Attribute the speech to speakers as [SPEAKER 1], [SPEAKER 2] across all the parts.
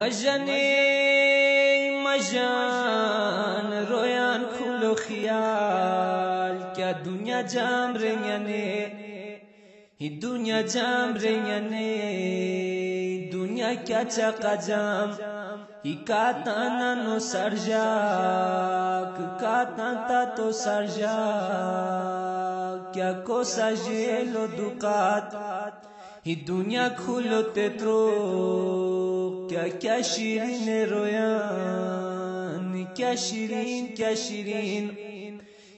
[SPEAKER 1] मजने मजान रोयान खुलो ख्याल क्या दुनिया जाम रेंगने ही दुनिया जाम रेंगने दुनिया क्या चका जाम ही काताना नो सरजाक कातांता तो सरजाक क्या को सजेलो दुकात ही दुनिया खुलो ते त्रो क्या क्या शीरीन रोयान क्या शीरीन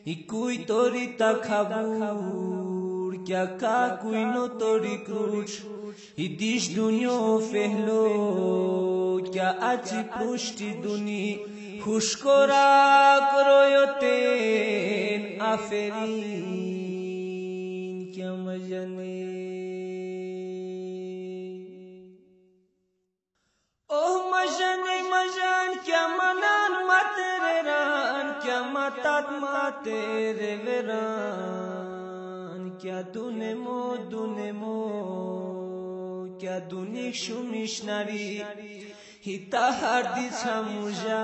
[SPEAKER 1] ही कोई तोरी तखबूर क्या का कोई नो तोरी क्रूच ही दिश दुनिया फेहलो क्या आची पुष्टि दुनी खुशकोरा करोयोतेन आफरीन क्या मजने ओह मजने मजान क्या मनान मातेरे रान क्या मातात मातेरे वेरान क्या दुने मो क्या दुनिक शुमिशनारी हिता हार्दी छमुजा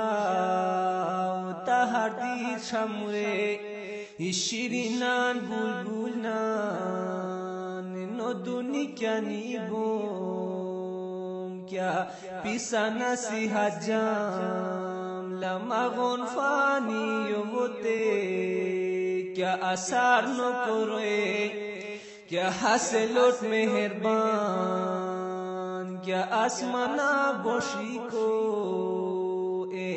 [SPEAKER 1] ताहार्दी छमुरे इशिरिनान बुलबुलनान नो दुनी क्या नीबो क्या पिसाना सी हजाम लमागोन फानी योते क्या आसार नो कोरे क्या हासेलोट मेहरबान क्या आसमाना बोशी को ए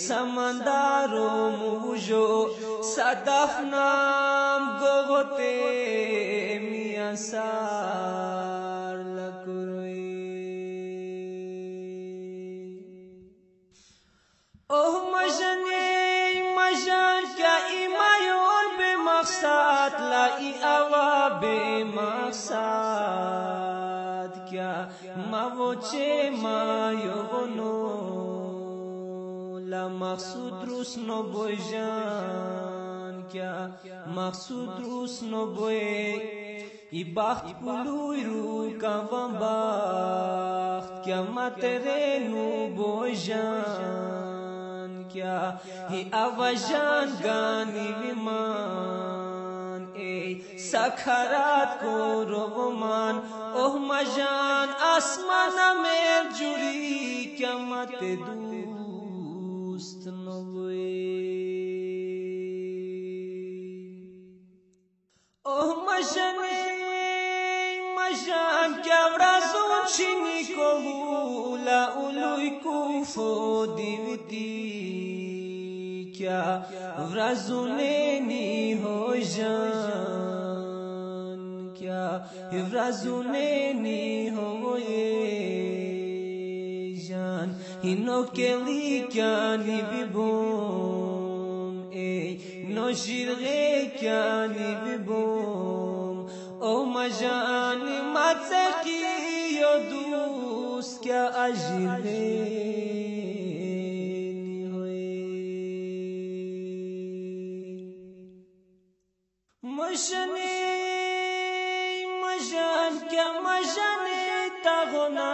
[SPEAKER 1] समंदारो मुझो सदाफ नाम गोगोते मियां सार लकुरे ओह मजान क्या इमायोन बेमकसद ला आवा बेमकसद क्या मावोचे मायोनो ला मकसूद रूस नो बोजान क्या मकसूद रूस नो बोए ई बाख्त पुलुइरू कावां बाख्त क्या मातेरे नु बोजान क्या ही आवाजान गानी विमान ए सखरात को रोमान ओह मजान आसमान में जुड़ी क्या मत दूस्त नोए ओह मजान क्या व्राजो चिनी को हुला उलुई कुफो दिवती क्या व्राजुने नी हो जान क्या व्राजुने नी हो ये जान हिनो के ली क्या नी बिबोम ए नो शिरगे क्या नी बिबोम ओ मजान मतकी यो दूस क्या अजले मजान क्या मजाने तगोना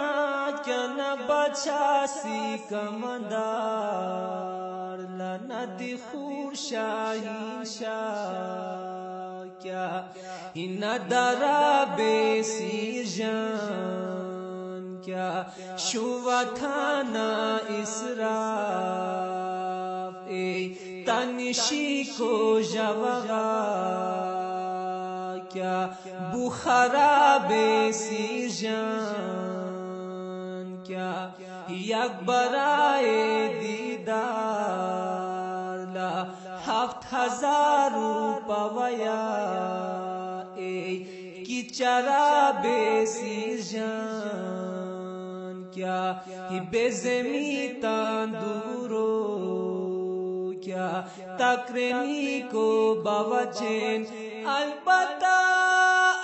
[SPEAKER 1] क्या न बचासी कमंदार ला नदी खूर शाहीन शाह क्या इन दरा बेसीर जान क्या शुवा खाना इसराफ ए तनिशी को जवगा क्या बुखारा बेसीर जान क्या यकबराए दीदार ला 7,000 रुपया ए की चरा बेसीर जान क्या ही बेजमी तांदूरो क्या तकरेनी को बावचेन अलबत्ता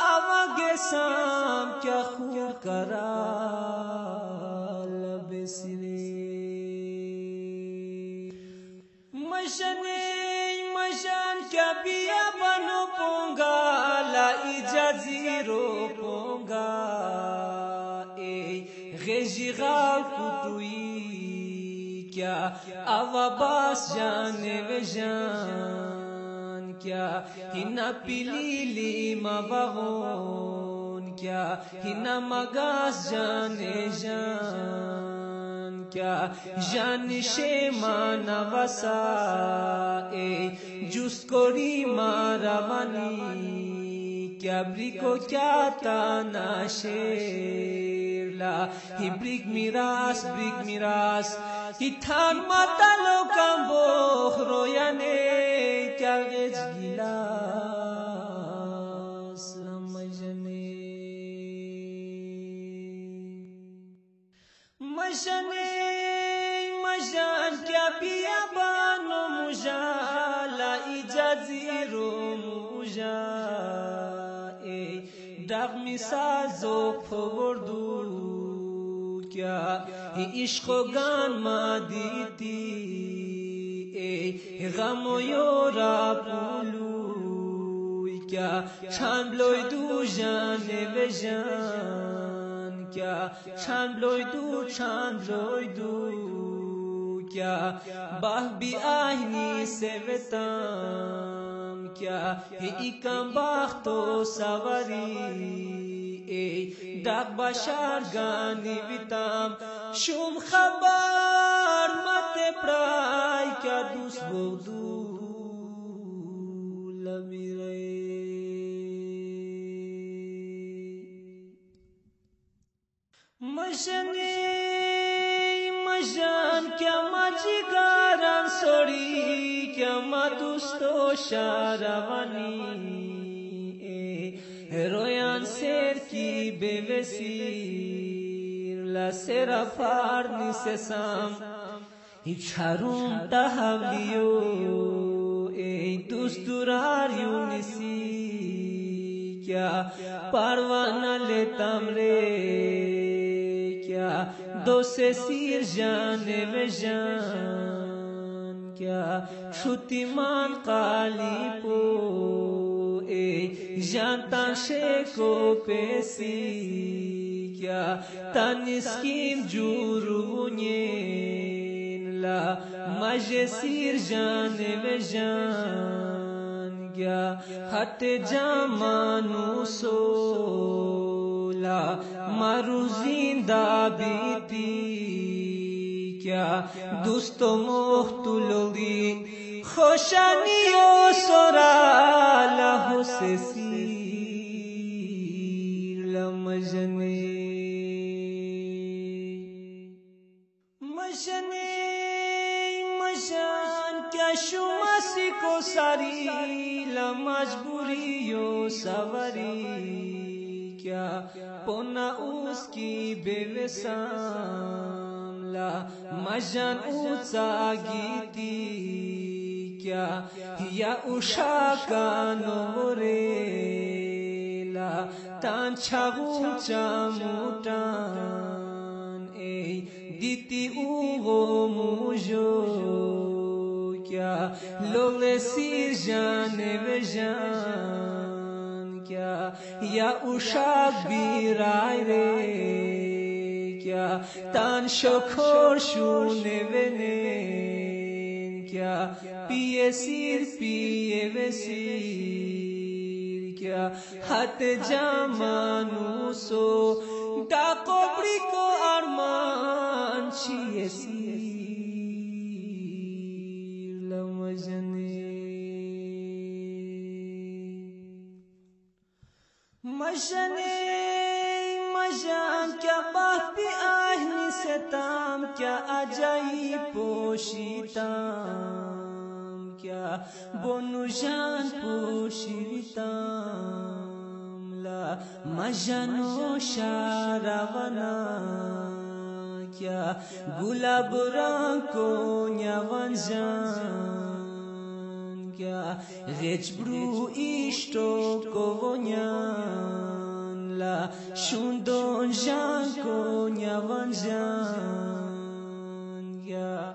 [SPEAKER 1] आवागे शाम क्या खूर करा लबेसिरे मशान क्या बिया बनो पोंगा ला इजाजीरो पोंगा ए रेजिगा कुतुई क्या आवाबास जाने वे जान क्या हिना पिलीली मवागोन क्या हिना मगास जाने जान क्या जान शेमा नवसा ए जुस्कोरी मारावानी क्या ब्रिको क्या ताना शेरला ही ब्रिक मिरास हिथान माता लोकam boh royane क्या गेज गिलास मजन क्या पिया बानो मुजाला इजाजिरो मुजा डाग मिसाजो फोवर्दू क्या इश्क गान मादीती गमो योरा पुलू क्या छान ब्लोई दू जाने वे जान क्या छान ब्लोई दू क्या बाह भी आहनी से वेतम क्या इकम बाह तो सवारी डाक बशार गानी वितम शुम खबर मत प्राय क्या दूस बोदू लमीरे मजन क्या मजिगारान सोड़ी क्या मदुस्तो शारावानी रोयान सेर की बेवसीर ला सेरा फारनी से साम इच्छारूम तहावलियो दुस्तुरार यूनिसी क्या परवाना लेतम रे क्या दो से सिर जाने वे जान क्या श्रुतिमान काली पो जानता शेको पेसी क्या तनिस्किम जुरुन्येन ला मजे सिर जाने वे जान क्या हते जामानु सोला मारू जिंदा बीती क्या दोस्तों मोहतुलोगी خوشانیو سورا لحسسیر لمجنی مجان کیا شماسی کو ساری لمجبوریو سواری کیا پونا اس کی بے وسام لا مجان اوچا گیتی क्या या उषा का नोरेला तान छागु चामुटान दीती उगो मुजो क्या लोले सिर जाने वे जान क्या या उषा बिराय रे क्या तान शोखोर शुने वेने क्या पिए सिर पिए वसीर क्या हत जामानु सो डाको ब्रिको अरमान छिए सिर लमजने मजान क्या बापी आहनी से ताम क्या अजाई पोशीताम क्या बोनुजान पोशीताम ला मजानो शारावना क्या गुलाब रंग को न्यावंजान क्या रेचब्रू इष्टो को वोन्यान ला शुंदon janko nyavanjan ya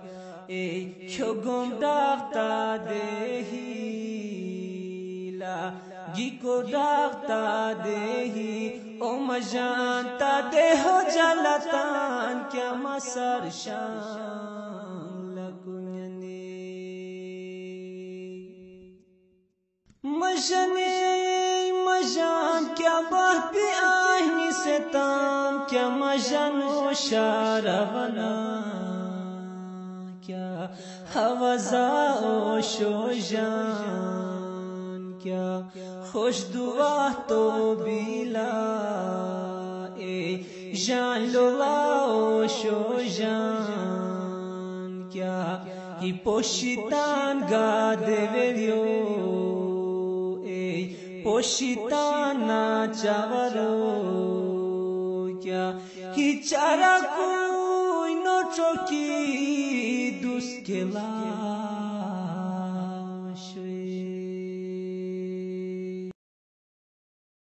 [SPEAKER 1] kyogom dagta dehi la giko dagta dehi o majanta deho jalatan kya masar shan मजान क्या बहती आहनी से ताम क्या मजानो शारवना क्या हवजा ओ शोजान क्या खुश दुआ तो बिला ए जान लोला ओ शोजान क्या कि पोशितान गा देवेरियो ए पोशिताना चावरो क्या ही चारा कोई नो चौकी दुस्केला